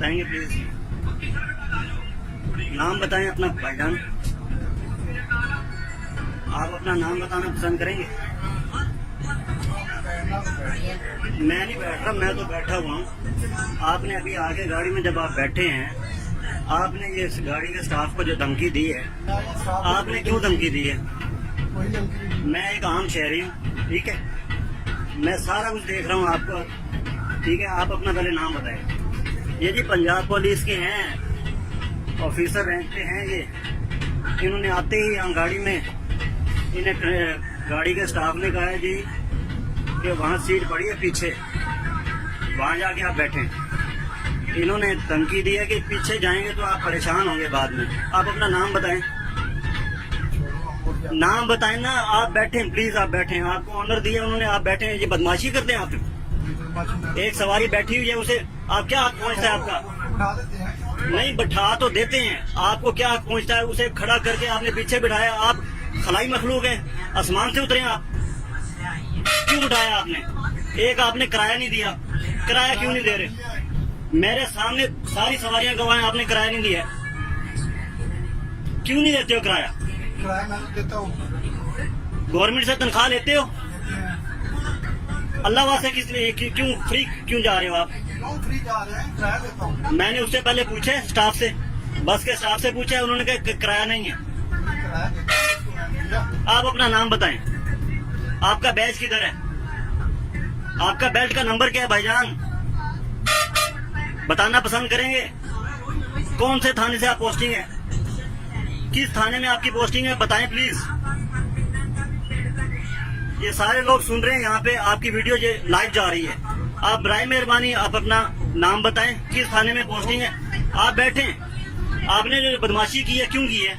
बताएंगे प्लीज? नाम बताएं अपना भाईजान। आप अपना नाम बताना पसंद करेंगे? मैं नहीं बैठ रहा, मैं तो बैठा हुआ हूँ। आपने अभी आगे गाड़ी में जब आप बैठे हैं, आपने ये गाड़ी के स्टाफ को जो धमकी दी है, आपने क्यों धमकी दी है? मैं एक आम शहरी हूँ, ठीक है, मैं सारा कुछ देख रहा हूँ आपको, ठीक है। आप अपना पहले नाम बताएं। ये जी पंजाब पुलिस के हैं, ऑफिसर रैंक पे हैं ये। इन्होंने आते ही यहाँ गाड़ी में, इन्हें गाड़ी के स्टाफ ने कहा है जी कि वहाँ सीट पड़ी है पीछे, वहाँ जाके आप बैठें। इन्होंने धमकी दी है कि पीछे जाएंगे तो आप परेशान होंगे बाद में। आप अपना नाम बताएं। नाम बताएं ना। आप बैठें प्लीज, आप बैठें। आपको ऑनर दिया उन्होंने, आप बैठें। ये बदमाशी करते हैं आप। एक सवारी बैठी हुई है, उसे आप क्या हक पहुँचता है आपका? नहीं, बैठा तो देते हैं, आपको क्या हक पहुँचता है? उसे खड़ा करके आपने पीछे बिठाया। आप खलाई मखलूक हैं, आसमान से उतरे आप, क्यों उठाया आपने? एक आपने किराया नहीं दिया। किराया क्यों नहीं दे रहे? मेरे सामने सारी सवारियां गवाह हैं, आपने किराया नहीं दिया। क्यों नहीं देते हो किराया? किराया मैं तो देता हूँ। गवर्नमेंट से तनख्वाह लेते हो? अल्लाह वास्ते किस लिए, क्यों फ्री क्यों जा रहे हो आप? क्यों फ्री जा रहे हैं? किराया देता हूँ। मैंने उससे पहले पूछे स्टाफ से, बस के स्टाफ से पूछा, उन्होंने कहा किराया नहीं है। किराया देता हूँ। आप अपना नाम बताएं। आपका बैच किधर है? आपका बेल्ट का नंबर क्या है भाईजान? बताना पसंद करेंगे? कौन से थाने से आप पोस्टिंग है? किस थाने में आपकी पोस्टिंग है? बताएं प्लीज। ये सारे लोग सुन रहे हैं, यहाँ पे आपकी वीडियो ये लाइव जा रही है। आप बराए मेहरबानी आप अपना नाम बताएं, किस थाने में पोस्टिंग है? आप बैठें। आपने जो बदमाशी की है, क्यों की है?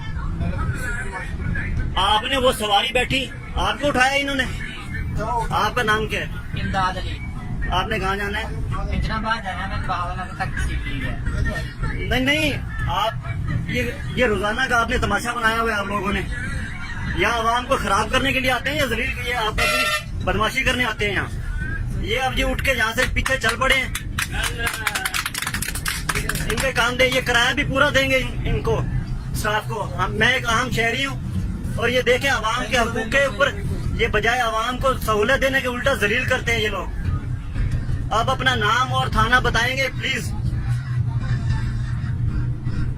आपने वो सवारी बैठी, आपको उठाया इन्होंने। आपका नाम क्या है? इमदाद अली। आपने कहाँ जाना है? इस्लामाबाद जाना है, मैंने बहावलपुर तक सीट ली है। नहीं नहीं, आप ये रोजाना का आपने तमाशा बनाया हुआ है आप लोगों ने। यहाँ आवाम को खराब करने के लिए आते हैं या जलील के लिए आप अपनी बदमाशी करने आते हैं यहाँ? ये अब ये उठ के यहाँ से पीछे चल पड़े हैं। इनके काम दे, ये किराया भी पूरा देंगे इनको, स्टाफ को। मैं एक आम शहरी हूँ और ये देखें आवाम के हकूक के ऊपर ये बजाय आवाम को सहूलत देने के उल्टा जलील करते हैं ये लोग। आप अपना नाम और थाना बताएंगे प्लीज?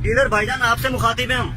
इधर भाईजान आपसे मुखातिब हैं हम।